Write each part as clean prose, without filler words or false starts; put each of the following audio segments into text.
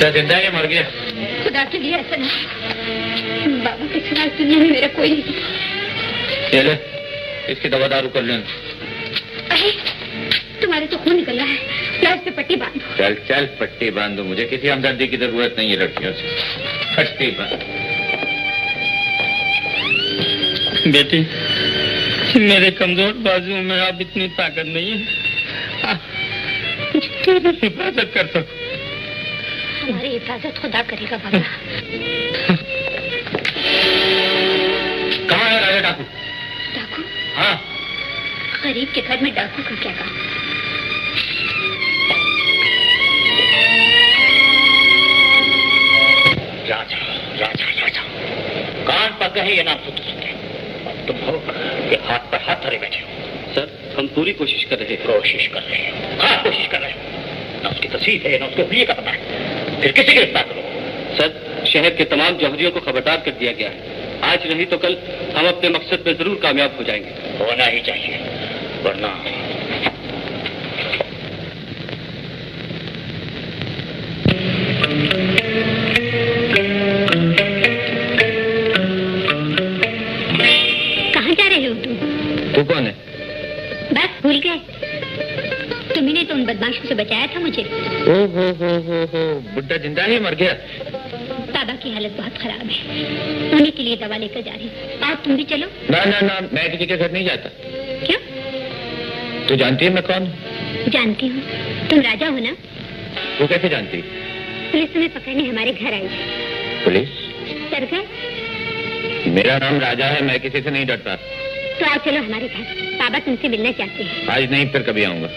बुढ़ा जिंदा है या मर गया? खुदा के लिए ऐसा नहीं, बाबा के सिवा दुनिया में मेरा कोई नहीं। ये ले, इसकी दवा दारू कर लें। अरे तुम्हारे तो खून निकल रहा है, क्या इससे पट्टी बांधो। चल चल पट्टी बांधो, मुझे किसी हमदर्दी की जरूरत नहीं है लड़कियों से। पट्टी बांध। बेटी, मेरे कमजोर बाजुओं में अब इतनी ताकत नहीं है तेरी हिफाजत कर सकूं। हमारी हिफाजत खुदा करेगा बाबा। कहाँ है राजा डाकू? डाकू? हाँ। गरीब के घर में डाकू का क्या काम? राजा राजा राजा, कान पर कहे ये नाम सुनते सुनते तुम हो कि हाथ पर हाथ धरे बैठे हो। सर, हम पूरी कोशिश कर रहे हैं। कोशिश कर रहे हो? हाँ, कोशिश कर रहे हो। न उसकी तस्वीर है, न उसके प्रिय का पता है, फिर किसे गिरफ्तार करो? सर, शहर के तमाम जौहरियों को खबरदार कर दिया गया है। आज नहीं तो कल हम अपने मकसद में जरूर कामयाब हो जाएंगे। होना ही चाहिए, वरना कहाँ जा रहे हो तुम? तू कौन है? बस भूल गए, तुम्ही ने तो उन बदमाशों से बचाया था मुझे। हो, बुढ़ा जिंदा है या मर गया? बाबा की हालत बहुत खराब है, उन्हीं के लिए दवा लेकर जा रही हूँ। और तुम भी चलो। ना ना ना, मैं किसी के घर नहीं जाता। क्यों? तू जानती है मैं कौन हूँ? जानती हूँ, तुम राजा हो ना? तू कैसे जानती? पुलिस तुम्हें पकड़ने हमारे घर आई है। पुलिस? डर गए? मेरा नाम राजा है, मैं किसी से नहीं डरता। तो आओ चलो हमारे घर, बाबा तुमसे मिलना चाहते हैं। आज नहीं, फिर कभी आऊंगा।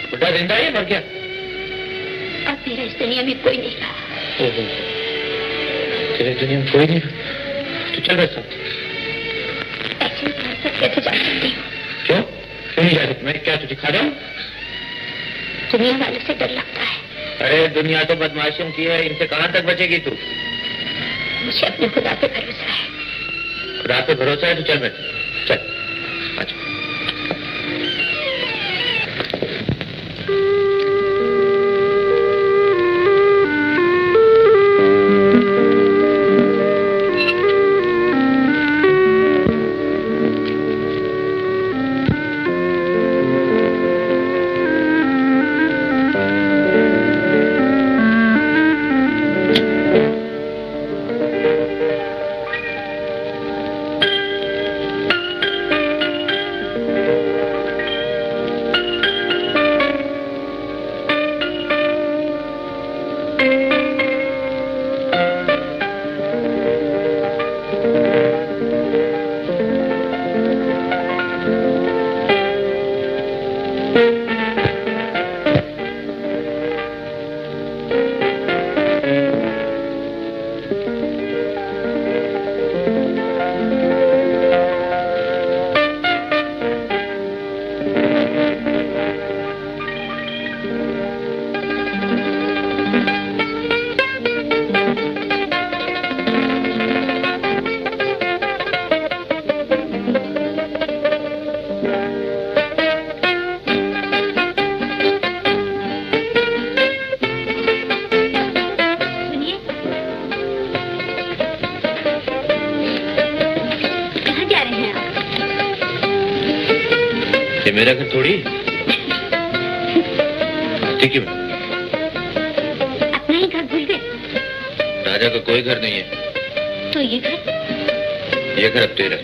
बुढ़ा जिंदा है मर गया? अब मेरा इस दुनिया में कोई नहीं रहा। तेरे दुनिया में कोई नहीं? तू चल मेरे साथ। ऐसे कैसे जा सकती हूँ? क्यों नहीं जा सकती? मैं क्या तुझे खा जाऊँ? दुनिया वालों से डर लगता है। अरे दुनिया तो बदमाशियों की है, इनसे कहाँ तक बचेगी तू? मुझे अपने खुदा पे भरोसा है। खुदा पे भरोसा है तो चल मेरे, चल अच्छा। मेरा घर थोड़ी ठीक है। अपना ही घर भूल गए? राजा का कोई घर नहीं है। तो ये घर? ये घर अब तेरा।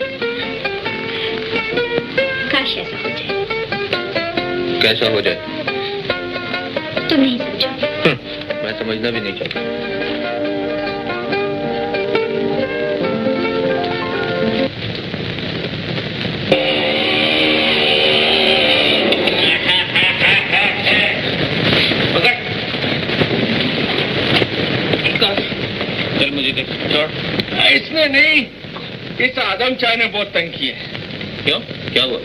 काश ऐसा हो जाए। कैसा हो जाए? तुम नहीं समझोगे। मैं समझना भी नहीं चाहता। चल मुझे देख। इसने नहीं, इस आदम चाय ने बहुत तंग किया है। क्यों? क्या हुआ?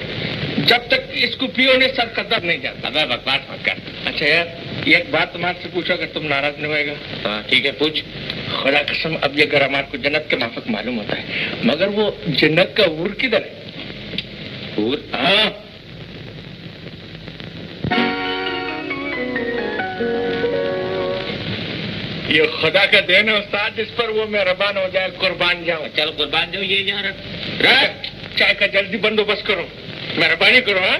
जब तक इसको पियो ने सर कदर नहीं जाता। अबे बकवास मत कर। अच्छा यार, एक बात तुम्हारे से पूछो, अगर तुम नाराज नहीं होएगा। हाँ ठीक है, पूछ। खुदा कसम, अब ये घर हमारे को जन्नत के माफक मालूम होता है, मगर वो जन्नत का हूर किधर है? हूर? हाँ, ये खुदा का देन है उस्ताद, जिस पर वो मेहरबान हो जाए, कुर्बान जाओ। चल कुर्बान जाओ, ये जा रख, चाय का जल्दी बंदोबस्त करो, मेहरबानी करो। हाँ,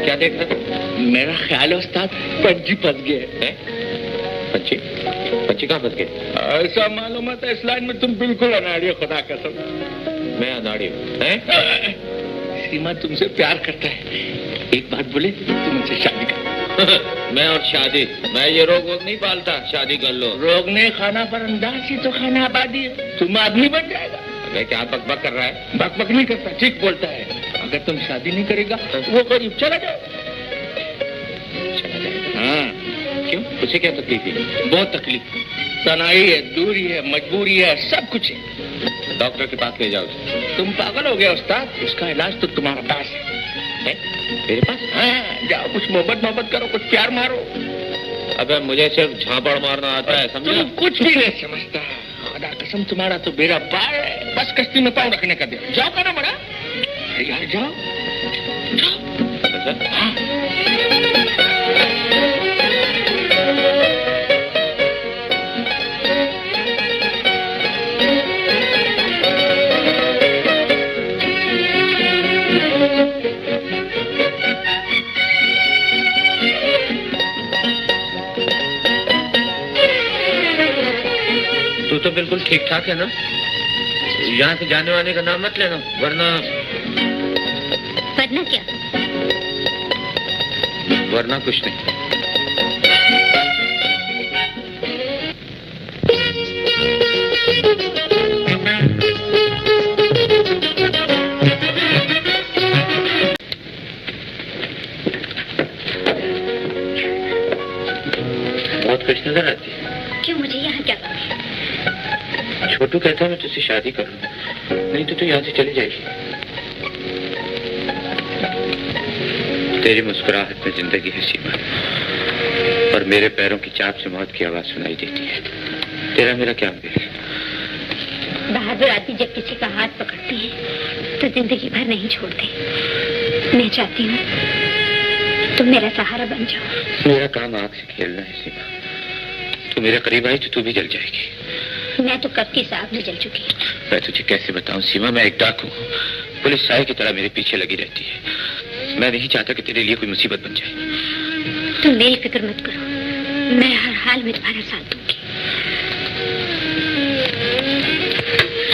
क्या देख रहे? मेरा ख्याल है उस्ताद, पंछी फंस गए। पंछी? पंछी कहाँ फंस गए? ऐसा मालूम होता है इस लाइन में तुम बिल्कुल अनाड़ी हो, खुदा कसम। मैं अनाड़ी हूँ? सीमा तुमसे प्यार करता है, एक बात बोले, तुम मुझसे शादी कर। मैं और शादी? मैं ये रोग वोग नहीं पालता, शादी कर लो। रोग ने खाना पर अंदाज ही तो खाना आबादी है, तुम आदमी बन जाएगा। मैं क्या बकबक कर रहा है? बकबक नहीं करता, ठीक बोलता है। अगर तुम शादी नहीं करेगा वो गरीब चला जाएगा। हाँ, क्यों? उसे क्या तकलीफ है? बहुत तकलीफ, तनाई है, दूरी है, मजबूरी है, सब कुछ है। डॉक्टर के पास ले जाओ। तुम पागल हो गया उस्ताद, इसका इलाज तो तुम्हारे पास है। मेरे पास? हाँ, जाओ, कुछ मोहब्बत करो, कुछ प्यार मारो। अगर मुझे सिर्फ झापड़ मारना आता है, समझा? तुम कुछ भी नहीं समझता, खुदा कसम, तुम्हारा तो बेड़ा पार है, बस कश्ती में पाँव रखने का दे। जाओ का ना बड़ा यार, जाओ जाओ। हाँ। तू तो बिल्कुल ठीक ठाक है ना? यहाँ से जाने वाने का नाम मत लेना, वरना क्या? वरना कुछ नहीं। बहुत खुश नजर आती है। क्यों, मुझे यहाँ क्या? छोटू कहता है मैं तुझसे शादी करूँ, नहीं तो तू यहाँ से चली जाएगी। तेरी मुस्कुराहट में जिंदगी है सीमा, और मेरे पैरों की चाप से मौत की आवाज सुनाई देती है। तेरा मेरा क्या मेल? बहादुर आदमी जब किसी का हाथ पकड़ती है तो जिंदगी भर नहीं छोड़ते। मैं चाहती हूँ तुम मेरा सहारा बन जाओ। मेरा काम आग से खेलना है सीमा। तू मेरे करीब आई तो तू भी जल जाएगी। मैं तो कब की आग में जल चुकी। मैं तुझे कैसे बताऊं सीमा, मैं एक डाकू हूँ। पुलिस साए की तरह मेरे पीछे लगी रहती है। मैं नहीं चाहता कि तेरे लिए कोई मुसीबत बन जाए। तुम मेरी फिक्र मत करो, मैं हर हाल में तुम्हारा साथ दूंगी।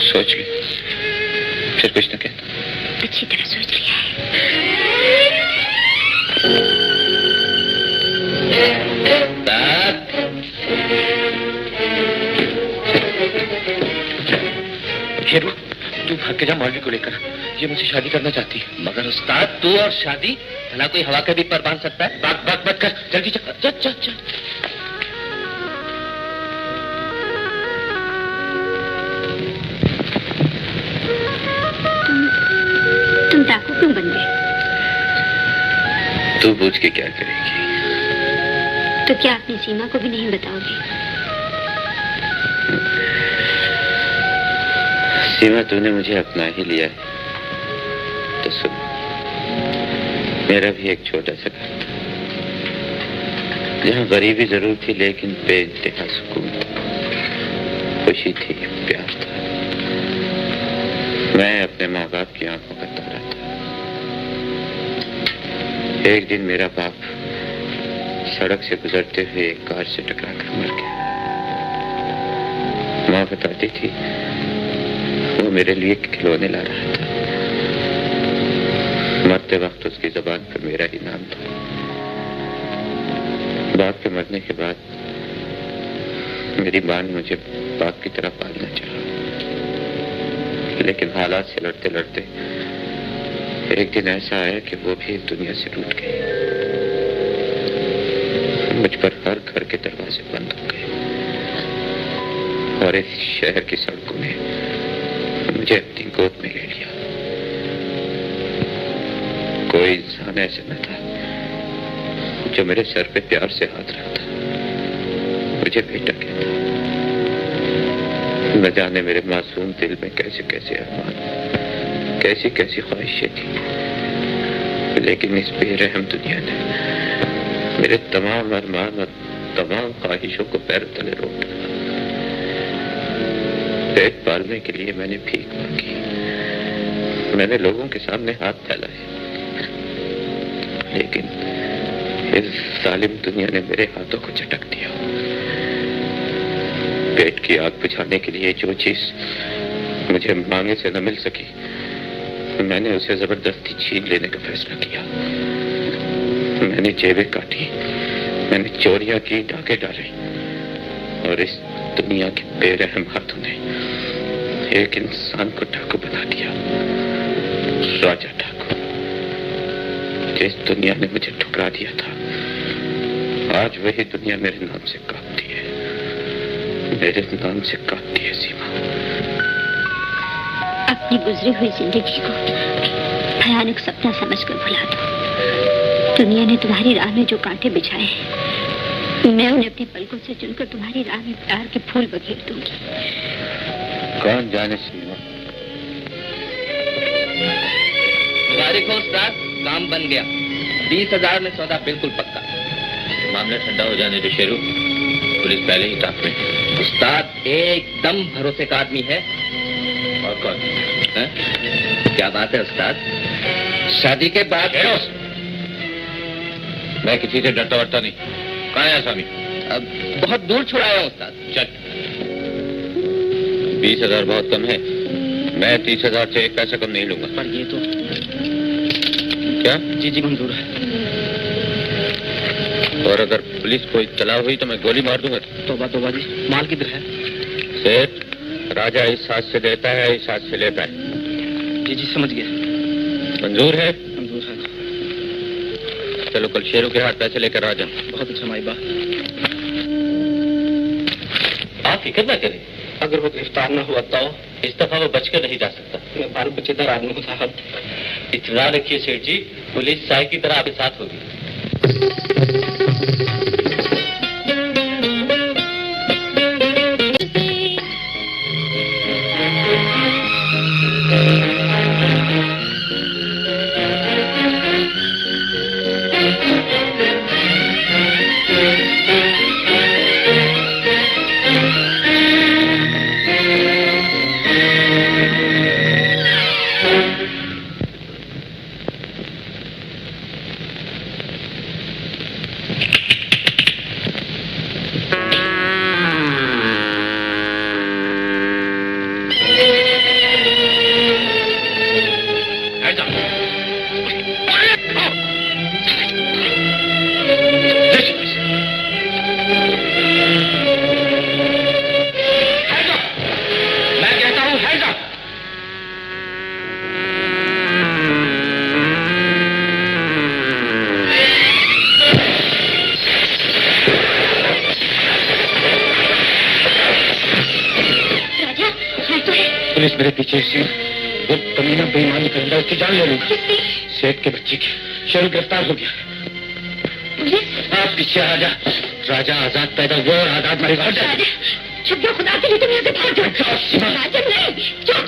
सोच ले, फिर कुछ न कहना। अच्छी तरह सोच लिया है। शेरू, तू भाग के जा मौलवी को लेकर। ये मुझसे शादी करना चाहती है। मगर उस्ताद, तू और शादी, भला कोई हवा के भी पर बांध सकता है? बात बात मत कर, जल्दी चल चल चल चल। तुम डाकू क्यों बन गए? तू पूछ के क्या करेगी? तो क्या अपनी सीमा को भी नहीं बताओगे? सीमा, तूने मुझे अपना ही लिया है तो सुन, मेरा भी एक छोटा सा घर था जहाँ गरीबी जरूर थी लेकिन बेइंतहा सुकून था, खुशी थी, प्यार था। मैं अपने माँ बाप की आंखों का तारा था। एक दिन मेरा बाप सड़क से गुजरते हुए एक कार से टकराकर मर गया। माँ बताती थी वो मेरे लिए खिलौने ला रहा था। मरते वक्त उसकी जुबान पर मेरा ही नाम था। बाप के मरने के बाद मेरी मां ने मुझे बाप की तरह पालना चाहा, लेकिन हालात से लड़ते लड़ते एक दिन ऐसा आया कि वो भी दुनिया से रूठ गई। मुझ पर हर घर के दरवाजे बंद हो गए और इस शहर की सड़कों में मुझे अपनी गोद में ले लिया। कोई इंसान ऐसा न था जो मेरे सर पे प्यार से हाथ रखता, मुझे बेटा कहता। न जाने मेरे मासूम दिल में कैसे कैसे अरमान, कैसी कैसी ख्वाहिशें थी, लेकिन इस बेरहम दुनिया ने मेरे तमाम अरमान और तमाम ख्वाहिशों को पैर तले रोक दिया। पेट पालने के लिए मैंने भीख मांगी, मैंने लोगों के सामने हाथ फैलाए, लेकिन इस जालिम दुनिया ने मेरे हाथों को झटक दिया। पेट की आग बुझाने के लिए जो चीज मुझे मांगे से न मिल सकी, मैंने उसे जबरदस्ती छीन लेने का फैसला किया। मैंने जेबें काटी, मैंने चोरियां की, डाके डाले, और इस दुनिया के बेरहम हाथों ने एक इंसान को डाकू बना दिया। राजा डाकू, जिस दुनिया ने मुझे ठुकरा दिया था, आज वही दुनिया मेरे नाम से कांपती है, मेरे नाम से कांपती है सीमा। अपनी गुजरी हुई जिंदगी को भयानक सपना समझकर भुला दो। दुनिया ने तुम्हारी राह में जो कांटे बिछाए हैं, मैं उन्हें अपने पलकों से चुनकर तुम्हारी राह में प्यार के फूल बखेर दूंगी। कौन जाने सीमा। मुबारक हो उस्ताद, काम बन गया। 20,000 में सौदा बिल्कुल पक्का। मामला ठंडा हो जाने दे शेरू, पुलिस पहले ही ताक में है। उस्ताद एकदम भरोसे का आदमी है। और कौन है? क्या बात है उस्ताद? शादी के बाद मैं किसी से डरता वरता नहीं। कहाँ है आसामी? अब बहुत दूर छुड़ाया हूँ उस्ताद। चल, 20,000 बहुत कम है। मैं 30,000 से एक पैसा कम नहीं लूंगा। पर ये तो क्या? जी मंजूर है। और अगर पुलिस को इत्तला हुई तो मैं गोली मार दूंगा। तौबा जी, माल किधर है? सेठ, राजा इस हाथ से देता है, इस हाथ से लेता है। जी समझ गया। मंजूर है? मंजूर है। चलो कल शेरू के हाथ पैसे लेकर आ जाओ। बहुत अच्छा माई बाप। आप फिक्र न करें, अगर वो गिरफ्तार न हुआ तो इस दफा वो बचकर नहीं जा सकता। मैं बाल बच्चेदार आदमी हूँ साहब। इत्मीनान रखिए सेठ जी, पुलिस साई की तरह आपके साथ होगी। पुलिस मेरे पीछे है। वो कमीना बेईमानी करेगा, उसकी जान ले लूंगा। सेठ के बच्चे की शेरू गिरफ्तार हो गया। आप पीछे आ जा। राजा आजाद पैदा हुआ और आजाद मरेगा। छुप जाओ, खुदा के लिए तुम यहाँ से भाग जाओ। राजा नहीं, जाओ।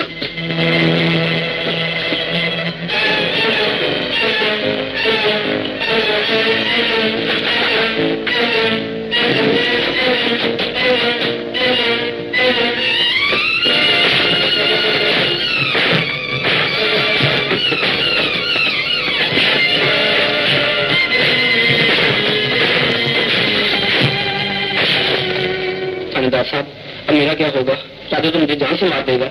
साहब, अब मेरा क्या होगा? राजा तो मुझे जान से मार देगा।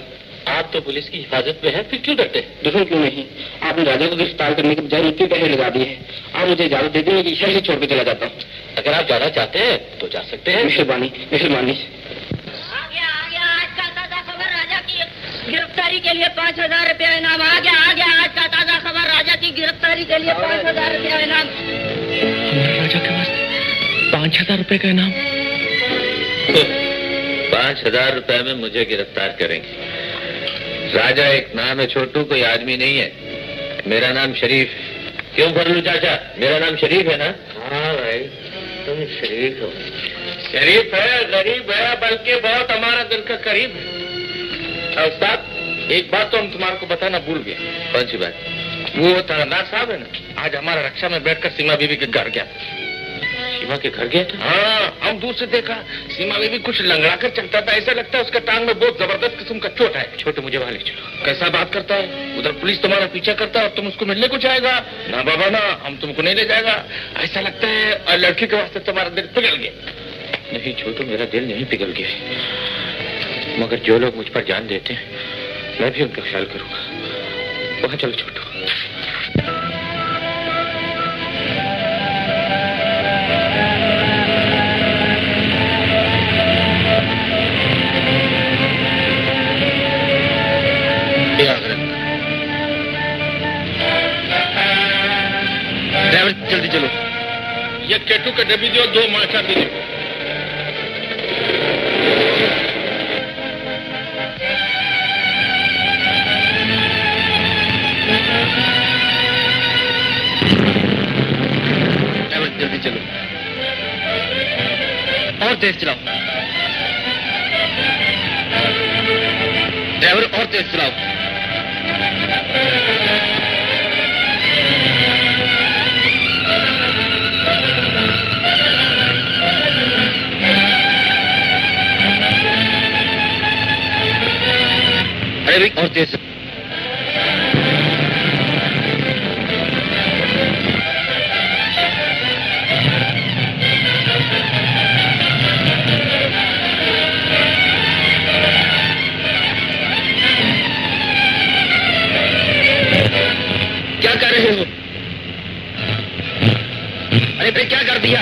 आप तो पुलिस की हिफाजत में है, फिर क्यों डरते? दुश्मन क्यों नहीं? आपने राजा को गिरफ्तार करने के बजाय मुझे पहले लगा दी है। आप मुझे इजाजत दे देंगे कि शहर से छोड़ के चला जाता हूँ। अगर आप जाना चाहते हैं तो जा सकते हैं। मेहरबानी मेहरबानी। आ गया आज का ताजा खबर। राजा की गिरफ्तारी के लिए 5,000 रुपया इनाम। आ गया आज का ताजा खबर। राजा की गिरफ्तारी के लिए 5,000 रुपया इनाम। राजा के पास 5,000 रुपए का इनाम। 5,000 रुपए में मुझे गिरफ्तार करेंगे? राजा एक नाम है, छोटू कोई आदमी नहीं है। मेरा नाम शरीफ। क्यों फरलू चाचा, मेरा नाम शरीफ है ना? हाँ भाई, तुम शरीफ हो। शरीफ है, गरीब है, बल्कि बहुत हमारा दिल का करीब है। और साहब, एक बात तो हम तुम्हारे को बताना भूल गए। कौन सी बात? वो थानेदार साहब है ना, आज हमारा रक्षा में बैठकर सीमा बीबी के घर गया। सीमा के घर गया था? हाँ, हम दूर से देखा। सीमा बीबी कुछ लंगड़ा कर चलता था, ऐसा लगता है उसका टांग में बहुत जबरदस्त किस्म का चोट है। छोटे मुझे वहां ले चलो। कैसा बात करता है? उधर पुलिस तुम्हारा पीछा करता है और तुम उसको मिलने को जाएगा? ना बाबा ना, हम तुमको नहीं ले जाएगा। ऐसा लगता है और लड़की के वास्ते तुम्हारा दिल पिघल गया। नहीं छोटू, मेरा दिल नहीं पिघल गया, मगर जो लोग मुझ पर जान देते हैं मैं भी उनका ख्याल करूंगा। वहां चलो छोटू। ड्राइवर जल्दी चलो। ये केटू का डब्बी दो, 2 माचा भी दो। ड्राइवर जल्दी चलो और तेज चलाओ। ड्राइवर और तेज चलाओ। और तेज। क्या कर रहे हो? अरे भाई, क्या कर दिया?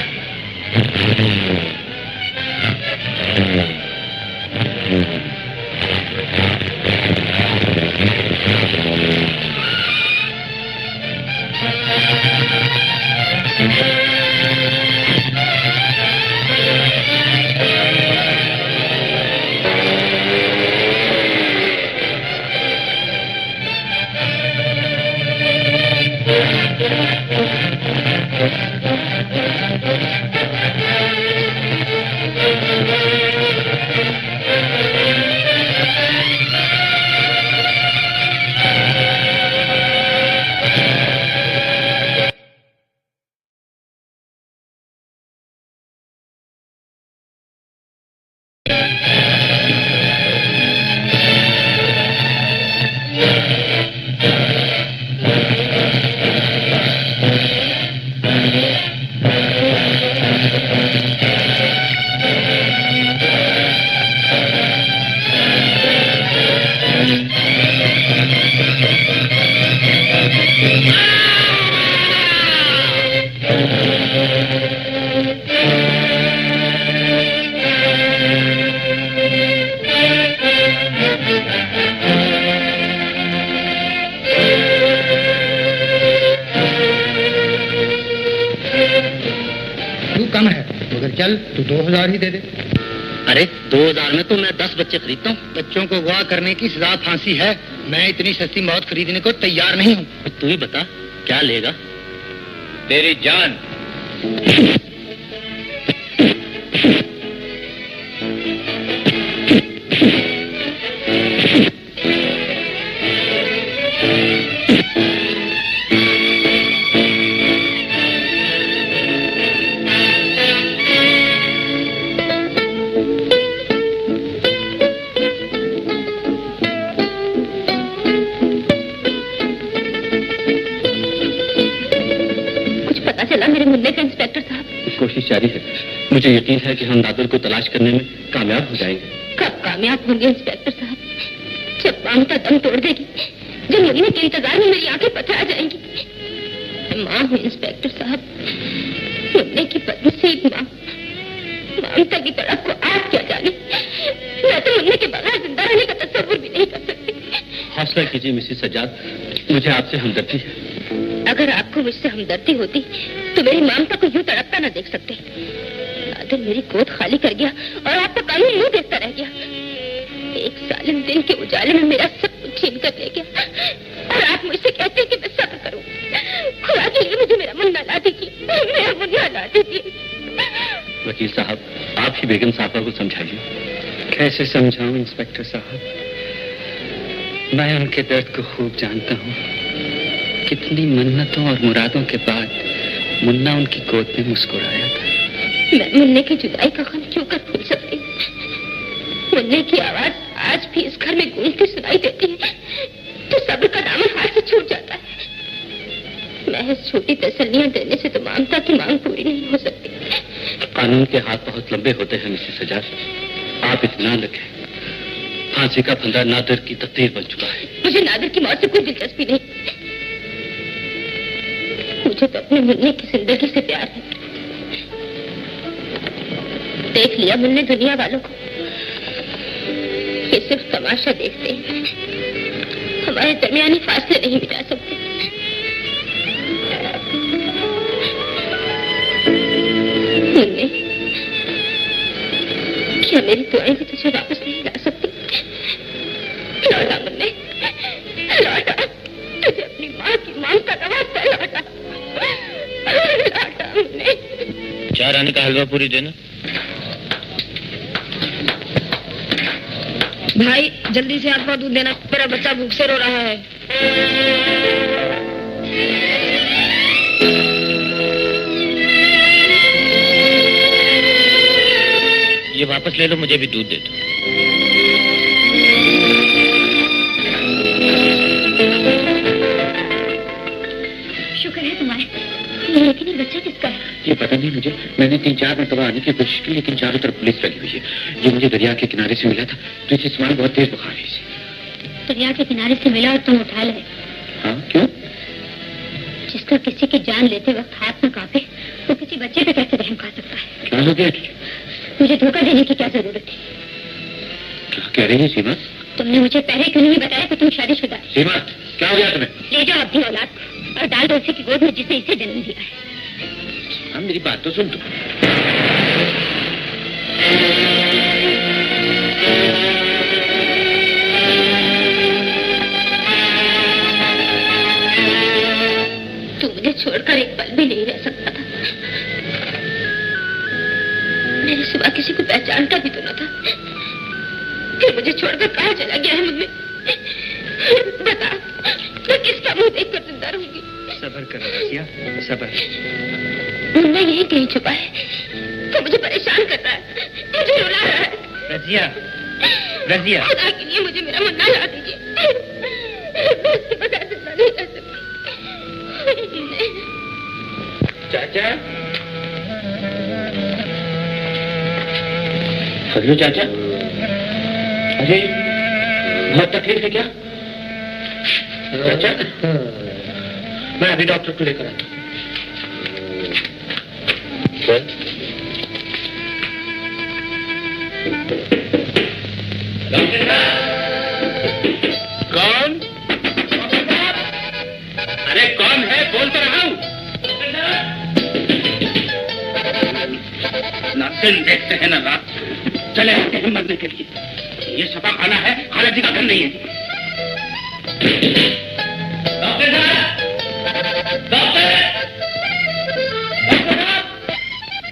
फिर चल, तू 2000 ही दे दे। अरे 2000 में तो मैं 10 बच्चे खरीदता हूँ। बच्चों को अगवा करने की सजा फांसी है। मैं इतनी सस्ती मौत खरीदने को तैयार नहीं हूँ। तू ही बता क्या लेगा? तेरी जान। इंस्पेक्टर साहब, कोशिश जारी है। मुझे यकीन है कि हम नादिर को तलाश करने में कामयाब हो जाएंगे। कब कामयाब होंगे इंस्पेक्टर साहब? जब ममता दम तोड़ देगी, जब महीने के इंतजार में मेरी आंखें पथरा जाएंगी। माँ हूँ इंस्पेक्टर साहब, मुन्ने की पत्नी से एक माँ। ममता की तड़प को आप क्या जाने। मैं तो मुन्ने के बगैर जिंदा रहने का तस्वीर भी नहीं कर सकती। हौसला कीजिए मिसेस सज्जाद, मुझे आपसे हमदर्दी है। अगर आपको मुझसे हमदर्दी होती तो मेरी ममता को यूं तड़पता न देख सकते। नादिर मेरी गोद खाली कर गया और आपका कानून मुंह देखता रह गया। एक जालिम दिन के उजाले में मेरा सब कुछ छीन कर ले गया और आप मुझसे कहते हैं कि मैं सब्र करूं। खुदा के लिए मुझे मेरा मुन्ना ला दीजिए, मेरा मुन्ना ला दीजिए। वकील साहब, आप ही बेगम साहबा को समझाइए। कैसे समझाऊं इंस्पेक्टर साहब? मैं उनके दर्द को खूब जानता हूँ। कितनी मन्नतों और मुरादों के बाद मुन्ना उनकी गोद में मुस्कुराया था। मैं मुन्ने की जुदाई का गम क्यों कर भूल सकती? मुन्ने की आवाज आज भी इस घर में गूंजती सुनाई देती है तो सब्र का दामन हाथ से छूट जाता है। महज छोटी तसल्लियां देने से तो ममता की मांग पूरी नहीं हो सकती। कानून के हाथ बहुत लंबे होते हैं मिसेस सज्जाद, आप इत्मीनान रखें। फांसी का फंदा नादिर की तकदीर बन चुका है। मुझे नादिर की मौत से कोई दिलचस्पी नहीं। मुझे तो अपने मुन्ने की जिंदगी से प्यार है। देख लिया मुन्ने दुनिया वालों को, ये सिर्फ तमाशा देखते हैं, हमारे दरमियानी फासले नहीं मिटा सकते। मुन्ने, क्या मेरी दुआएं भी तुझे वापस नहीं ला सकती? लौटा मुन्ने, लौटा, तुझे अपनी माँ की मांग का नवाज़ लौटा। लौटा मुन्ने। 4 आने का हलवा पूरी देना। भाई जल्दी से हाथ दूध देना, मेरा बच्चा भूख से रो रहा है। ये वापस ले लो, मुझे भी दूध दे दो। शुक्र है तुम्हारे, लेकिन ये बच्चा किसका है? ये पता नहीं मुझे। मैंने 3-4 मरतबा आने की कोशिश की लेकिन चारों तरफ पुलिस लगी हुई है। ये मुझे दरिया के किनारे से मिला था तो इसे इस्तेमाल बहुत तेज बुखार है इसे। दरिया के किनारे से मिला और तुम उठा ले? हाँ, क्यों? जिसका किसी की जान लेते वक्त हाथ न कांपे वो किसी बच्चे पे कैसे रहम खा सकता है? क्या हो गया तुझे? मुझे धोखा देने की क्या जरूरत थी? क्या कह रही है सीमा? तुमने मुझे पहले क्यों नहीं बताया कि तुम शादीशुदा? सीमा, क्या हो गया तुम्हें? ले जाओ अपनी औलाद और डाल दो उसी की गोद में जिसे इसे जन्म दिया है। हाँ, मेरी बात तो सुन तू। तू मुझे छोड़कर एक पल भी नहीं रह सकता था। मेरे सिवा किसी को पहचानता भी तो न था। फिर मुझे छोड़कर कहाँ चला गया है? मुझे बता, मैं किसका मुंह देखकर जिंदा रहूंगी? सब्र करो रजिया, सब्र। मुन्ना यही कहीं छुपा है तो मुझे परेशान करता है, मुझे रुला रहा है। रजिया, रजिया, खुदा के लिए मुझे मेरा मुन्ना ला दीजिए। मैं उसके बगैर जिंदा नहीं रह सकती। चाचा, हेलो चाचा। अरे बहुत तकलीफ है क्या? चाचा, मैं अभी डॉक्टर को लेकर आता हूँ। कौन? अरे कौन है? बोल तो रहा हूँ। दिन देखते हैं ना रात, चले आते हैं मरने के लिए। ये सफा खाना है, खाला जी का घर नहीं है। डॉक्टर साहब,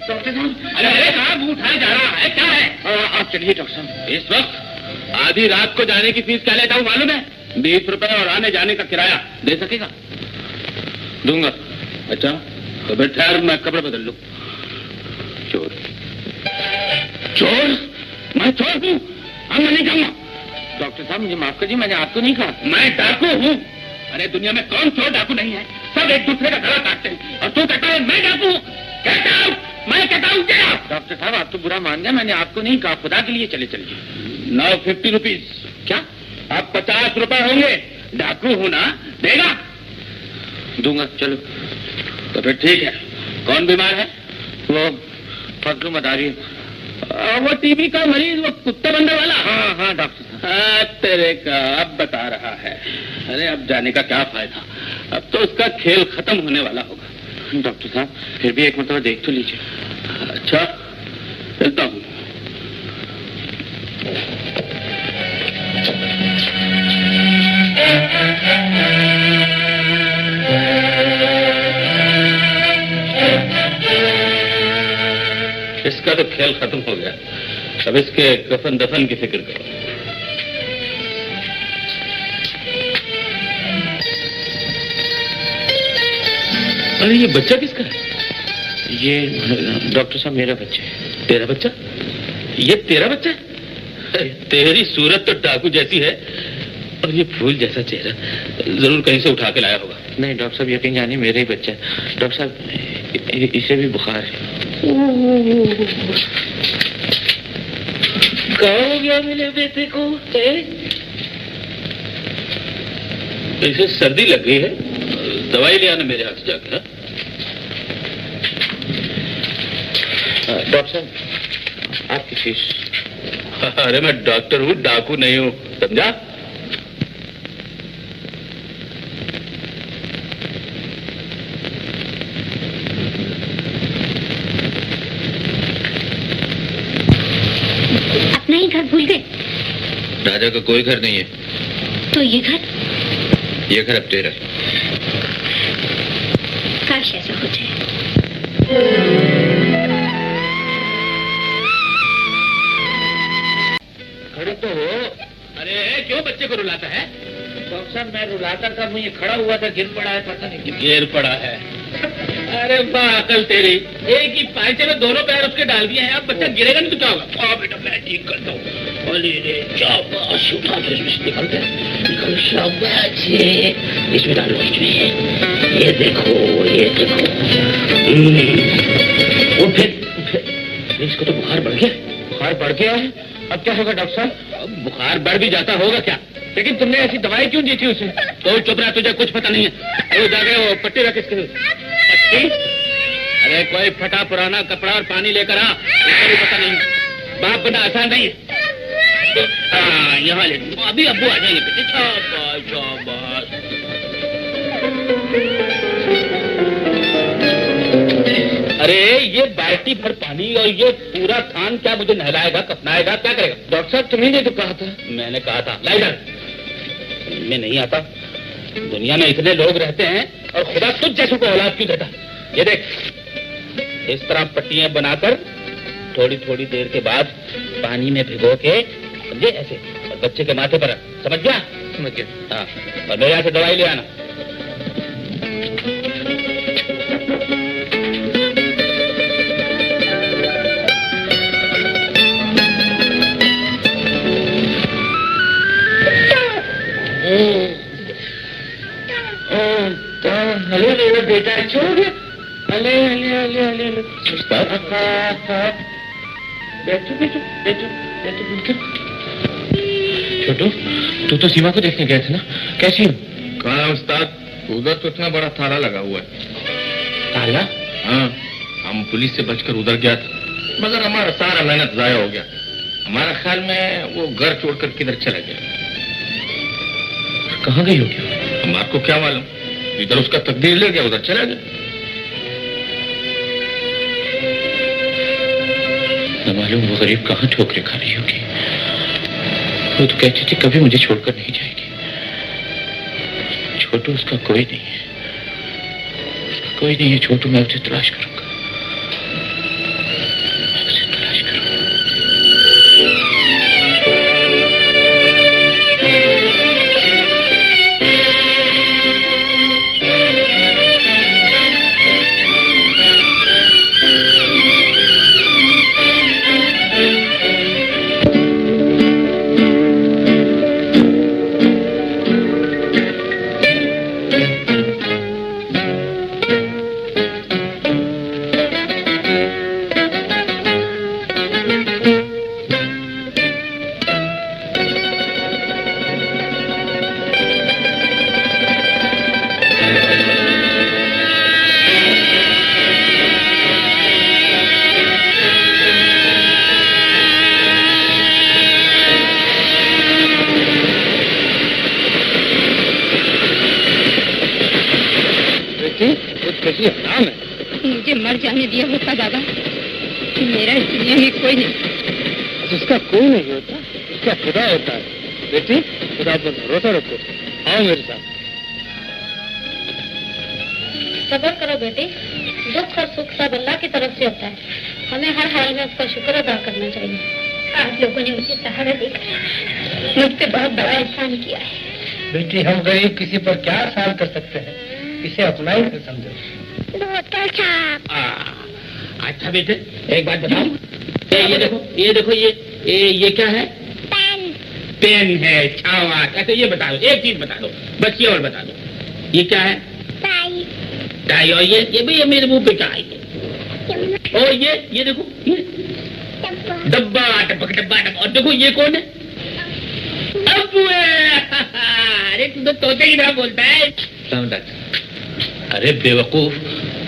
डॉक्टर साहब, अरे कहाँ मुंह उठाया जा रहा है, क्या है? आप चलिए डॉक्टर साहब। इस वक्त आधी रात को जाने की फीस क्या लेता हूँ मालूम है? 20 रुपए और आने जाने का किराया दे सकेगा? दूंगा। अच्छा तो फिर ठहर, मैं कपड़े बदल लूं। चोर? चोर? मैं चोर हूँ? मैं नहीं कहूँगा। डॉक्टर साहब मुझे माफ कीजिए, मैंने आपको नहीं कहा। मैं डाकू हूँ। अरे दुनिया में कौन चोर डाकू नहीं है? सब एक दूसरे का गला काटते हैं। और तू कहता है मैं डाकू? कहता हूँ, मैं कहता हूँ क्या? डॉक्टर साहब आप तो बुरा मान गए, मैंने आपको नहीं कहा। खुदा के लिए चले चलिए। 50 रुपीज। क्या? अब 50 रुपए होंगे। डाकू हूँ ना, देगा? दूंगा। चलो तो फिर ठीक है। कौन बीमार है? वो फजलू मदारी। वो टीबी का मरीज, वो कुत्ते बंदर वाला। हाँ हाँ डॉक्टर साहब। तेरे का अब बता रहा है। अरे अब जाने का क्या फायदा, अब तो उसका खेल खत्म होने वाला होगा। डॉक्टर साहब फिर भी एक मरतबा देख तो लीजिए। अच्छा चलता हूँ। इसका तो खेल खत्म हो गया, अब इसके कफन दफन की फिक्र करो। अरे ये बच्चा किसका है? ये डॉक्टर साहब मेरा बच्चा है। तेरा बच्चा? ये तेरा बच्चा है? अरे तेरी सूरत तो डाकू जैसी है, और ये फूल जैसा चेहरा, जरूर कहीं से उठा के लाया होगा। नहीं डॉक्टर साहब यकीन जानिए मेरा ही बच्चा है। डॉक्टर साहब इसे भी बुखार है। क्या हो गया मेरे बेटे को? इसे सर्दी लग गई है, दवाई ले आना मेरे हाथ से जाकर। डॉक्टर साहब आपकी फीस। अरे मैं डॉक्टर हूँ, डाकू नहीं हूँ, समझा? अपना ही घर भूल गए? राजा का कोई घर नहीं है। तो ये घर? ये घर अब तेरा है। काश ऐसा हो जाए। खड़े तो हो। अरे क्यों बच्चे को रुलाता है? डॉक्टर साहब मैं रुलाता था, मुझे खड़ा हुआ था, गिर पड़ा है, पता नहीं गिर पड़ा है। अरे वाह अकल तेरी, एक ही पाइचे में दोनों पैर उसके डाल दिए हैं। अब बच्चा गिरेगा नहीं तो क्या होगा? हाँ बेटा मैं ठीक करता हूँ। अरे रे शाबाश, उठा दो इसमें से, निकल शाबाश। इसमें डालो, इसमें ये देखो, ये देखो। वो फिर इसको तो बुखार बढ़ गया। बुखार बढ़ गया है? अब क्या होगा डॉक्टर साहब? अब बुखार बढ़ भी जाता होगा क्या? लेकिन तुमने ऐसी दवाई क्यों दी थी उसे? तो चुप रहा, तुझे कुछ पता नहीं है। वो जाके वो पट्टी रख इसके। पट्टी? अरे कोई फटा पुराना कपड़ा और पानी लेकर आ, इसको भी पता नहीं। बाप बना आसान नहीं है। हाँ यहाँ ले, अभी अब्बू आ जाएंगे बेटे। शाबाश शाबाश। अरे ये बाल्टी भर पानी और ये पूरा थान क्या मुझे नहलाएगा, कपनाएगा, क्या करेगा? डॉक्टर साहब तुम्ही ने तो कहा था। मैंने कहा था ला इधर। मैं नहीं आता। दुनिया में इतने लोग रहते हैं और खुदा तुझ जैसों को औलाद क्यों देता? ये देख, इस तरह पट्टियां बनाकर थोड़ी थोड़ी देर के बाद पानी में भिगो के, समझे, ऐसे, और बच्चे के माथे पर रख। समझ गया? समझ गया। हाँ, और मेरे यहाँ से दवाई ले आना। अले मेरा बेटा अच्छा हो गया। अले अले अले अले अले बैठो बैठो बैठो बैठो बैठो। छोटू तू तो सीमा को देखने गए थे ना, कैसी हो? कहाँ है उस्ताद? उधर तो इतना बड़ा ताला लगा हुआ है। ताला? हाँ, हम पुलिस से बचकर उधर गया था, मगर हमारा सारा मेहनत जाया हो गया। हमारा ख्याल में वो घर छोड़कर किधर चला गया। कहाँ गई होगी? हमारे को क्या मालूम, इधर उसका तकदीर ले गया, उधर चला गया। न मालूम वो गरीब कहाँ ठोकरे खा रही होगी। वो तो कहती थी कभी मुझे छोड़कर नहीं जाएगी। छोटू उसका कोई नहीं है, उसका कोई नहीं है। छोटू, मैं उसे तलाश करूंगा, उसे तलाश करूंगा। मुझे मर जाने दिया होता दादा, मेरा इस दुनिया में कोई नहीं। जिसका कोई नहीं होता उसका खुदा होता है। बेटी, खुदा पर भरोसा रखो। आओ मेरे साथ। सब्र करो बेटी, दुख और सुख सब अल्लाह की तरफ से होता है। हमें हर हाल में उसका शुक्र अदा करना चाहिए। आप लोगों ने मुझे सहारा देकर मुझ पे बहुत बड़ा एहसान किया है। बेटी, हम गरीब किसी पर क्या एहसान कर सकते हैं, इसे अपना ही से समझो। अच्छा बेटे, एक बात बताओ, ये देखो ये क्या है? पेन है। छावा। अच्छा ये बता दो, एक चीज बता दो, बस ये और बता दो, ये क्या है? टाई। और ये भी मेरे मुंह पे क्या है? और ये देखो, ये डब्बा। और देखो ये कौन है? अब्बू है। अरे तू तो तोते की तरह बोलता है। अरे बेवकूफ,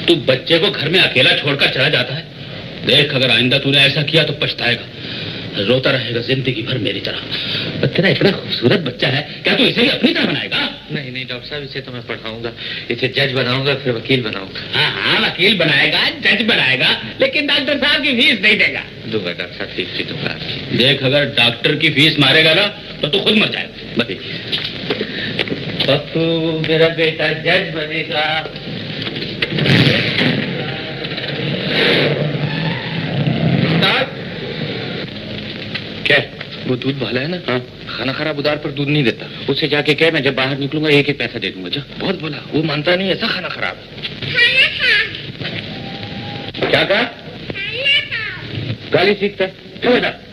तू बच्चे को घर में अकेला छोड़कर चला जाता है। देख, अगर आइंदा तूने ऐसा किया तो पछताएगा, रोता रहेगा जिंदगी भर मेरी तरह। तेरा इतना खूबसूरत बच्चा है, क्या तू इसे भी अपनी तरह बनाएगा? नहीं डॉक्टर साहब, इसे तो मैं पढ़ाऊंगा, इसे जज बनाऊंगा, फिर वकील बनाऊंगा। हाँ, वकील बनाएगा, जज बनाएगा, लेकिन डॉक्टर साहब की फीस नहीं देगा। दूंगा डॉक्टर साहब, फीस भी दूंगा। देख, अगर डॉक्टर की फीस मारेगा ना तो तू खुद मर जाएगा। पप्पू, मेरा बेटा जज बनेगा। क्या? वो दूध वाला है ना? हाँ। खाना खराब उधार पर दूध नहीं देता। उससे जाके कह, मैं जब बाहर निकलूंगा एक पैसा दे दूंगा। जा। बहुत बोला, वो मानता नहीं, ऐसा खाना खराब है। क्या कहा? गाली सीखता है।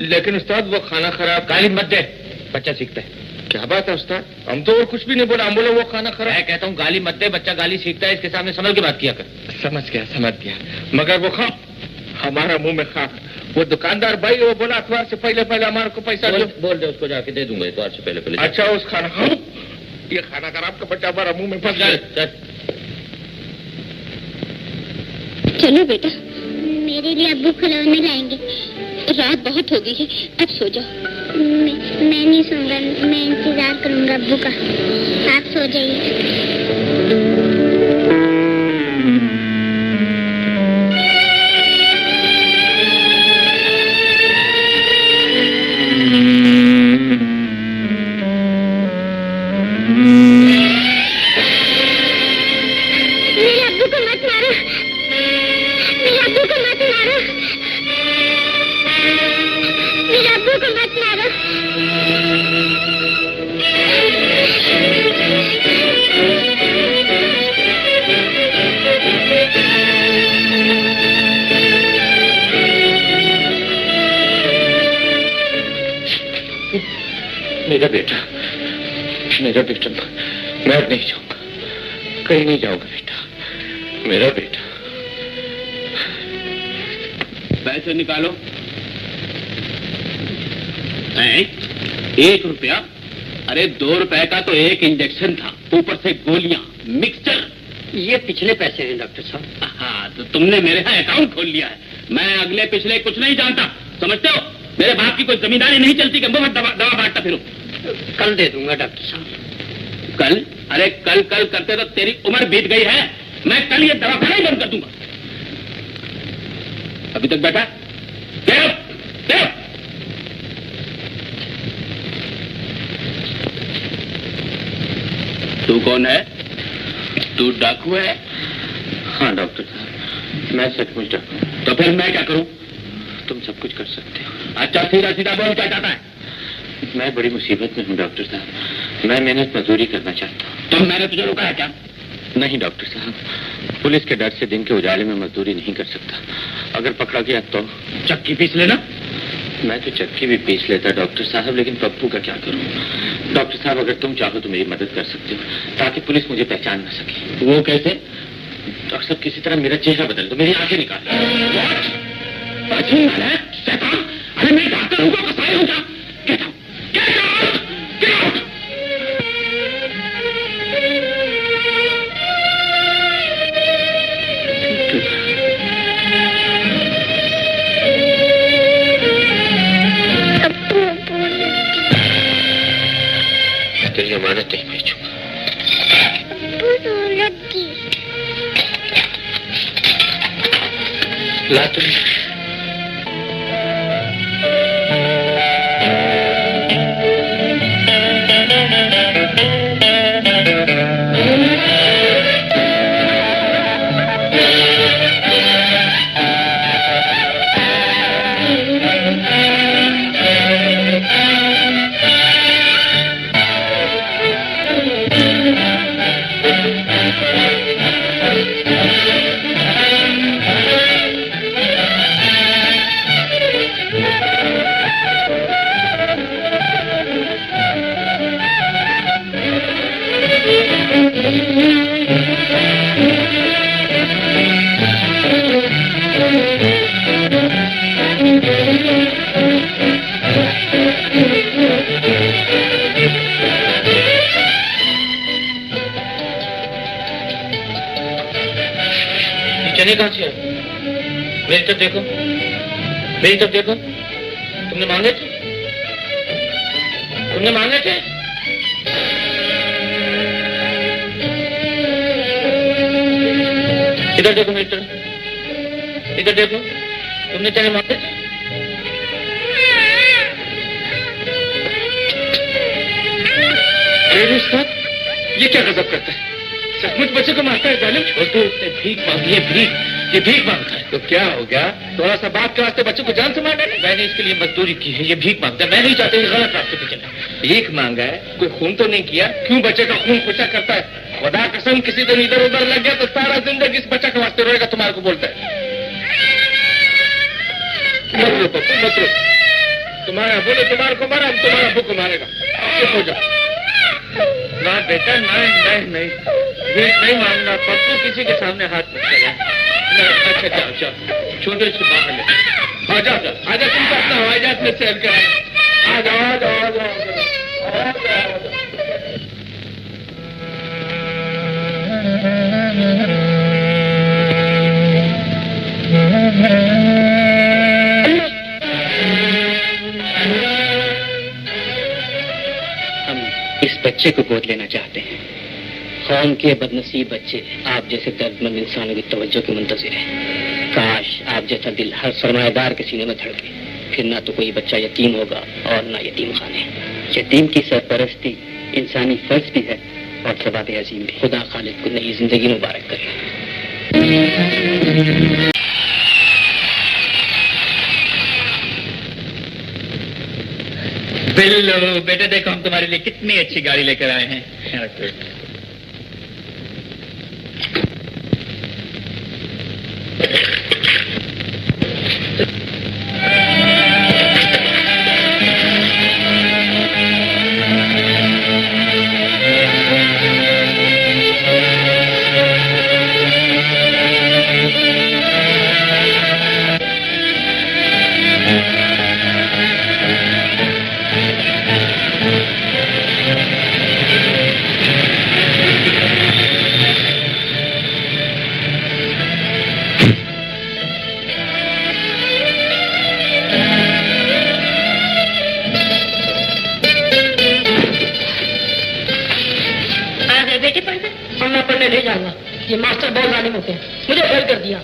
लेकिन उस्ताद, वो खाना खराब। गाली मत दे, बच्चा सीखता है। क्या बात है उस्ताद, हम तो और कुछ भी नहीं बोला, हम बोले वो खाना खराब। मैं कहता हूँ गाली मत दे, बच्चा गाली सीखता है, इसके सामने संभल के बात किया कर। समझ गया। मगर वो खा, हमारा मुंह में खा। वो दुकानदार भाई, वो बोला अखबार से पहले हमारे को पैसा दो। बोल दे उसको, जाके दे दूंगा इतवार से पहले। अच्छा, उस खाना खाओ। ये खाना खराब का बच्चा हमारा मुंह में फंस जाए। चलो बेटा, मेरे लिए अब्बू खिलौने लाएंगे। रात बहुत हो गई है, अब सो जाओ। मैं नहीं सोऊंगा, मैं इंतजार करूंगा अब्बू का। आप सो जाइए। मेरा बेटा, मैं अब नहीं जाऊंगा, कहीं नहीं जाऊंगा बेटा, मेरा बेटा। पैसे निकालो। 1 रुपया? अरे 2 रुपए का तो एक इंजेक्शन था, ऊपर से गोलियां, मिक्सचर। ये पिछले पैसे हैं डॉक्टर साहब। हाँ, तो तुमने मेरे यहाँ अकाउंट खोल लिया है। मैं अगले पिछले कुछ नहीं जानता, समझते हो? मेरे बाप की कोई जमींदारी नहीं चलती कि मुफ्त दवा बांटता फिरूं। कल दे दूंगा डॉक्टर साहब। कल? अरे कल करते तो तेरी उम्र बीत गई है। मैं कल ये दवाखाना ही बंद कर दूंगा। अभी तक बैठा? तू कौन है? तू डाकू है? हाँ डॉक्टर साहब, मैं सचमुच डाकू हूँ। तो फिर मैं क्या करूं? तुम सब कुछ कर सकते हो। अच्छा सीधा सीधा बोल, क्या चाहता है? मैं बड़ी मुसीबत में हूँ डॉक्टर साहब, मैं मेहनत मजदूरी करना चाहता हूँ। तो मैंने तुझे रोका है क्या? नहीं डॉक्टर साहब, पुलिस के डर से दिन के उजाले में मजदूरी नहीं कर सकता। अगर पकड़ा गया तो चक्की पीस लेना। मैं तो चक्की भी पीस लेता डॉक्टर साहब, लेकिन पप्पू का क्या करूं? डॉक्टर साहब अगर तुम चाहो तो मेरी मदद कर सकते हो, ताकि पुलिस मुझे पहचान न सके। वो कैसे? डॉक्टर साहब किसी तरह मेरा चेहरा बदल दो, मेरी आंखें निकाल। अरे मैं डॉक्टर हूँ, कसाई हूँ क्या? Get out! Get out! Get out! तेरी अमानत नहीं बेचूंगा। ला तुम चने कहाँ से आए? मेरी तरफ देखो, मेरी तरफ देखो। तुमने मांगे थे? तुमने मांगे थे? इधर देखो मेरी तरफ, इधर देखो। तुमने चने मांगे थे? ये क्या गजब करता है? सचमुच बच्चे को मारता है जालिम। छोटू, उसने भीख मांगी है, भीख। ये भीख मांगता है। तो क्या हो गया? थोड़ा सा बात के वास्ते बच्चे को जान से मारना है? मैंने इसके लिए मजदूरी की है, ये भीख मांगता है। मैं नहीं चाहता ये गलत रास्ते पे चले। भीख मांगा है, कोई खून तो नहीं किया? क्यों बच्चे का खून खुशा करता है? खुदा कसम किसी दिन इधर उधर लग गया तो सारा जिंदगी इस बच्चे के वास्ते रोएगा। तुम्हारे को बोलता है। मत रो पप्पू, मत रो। तुम्हारा बोले तुम्हारे को मारा, हम तुम्हारा बुक मारेगा। चुप हो जाओ। ना बेटा, नहीं भीख नहीं मांगना। पप्पू किसी के सामने हाथ मत चला। अच्छा जाओ, छोटे से बाहर ले। आ जाओ, आजा। तुम तो अपना हवाई जहाज में सैर करा। आ जाओ। इस बच्चे को गोद लेना चाहते हैं। कौम के बदनसीब बच्चे आप जैसे दर्दमंद इंसानों की तवज्जो के मुंतज़िर हैं। काश आप जैसा दिल हर सरमाएदार के सीने में धड़के। फिर ना तो कोई बच्चा यतीम होगा और ना यतीम खाने। यतीम की सरपरस्ती इंसानी फर्ज भी है और सवाब अजीम भी। खुदा खालिद को नई जिंदगी मुबारक करे। बिल्लो बेटे, देखो हम तुम्हारे लिए कितनी अच्छी गाड़ी लेकर आए हैं। ले जाऊंगा। ये मास्टर बहुत जालिम होते हैं, मुझे फेल कर दिया।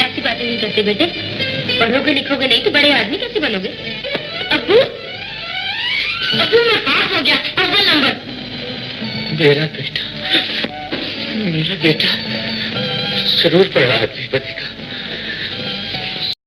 ऐसी बातें नहीं करते बेटे। पढ़ोगे लिखोगे नहीं तो बड़े आदमी कैसे बनोगे? अब्बू, अब्बू मैं पास हो गया, अव्वल नंबर। मेरा बेटा जरूर पढ़ा है पति का।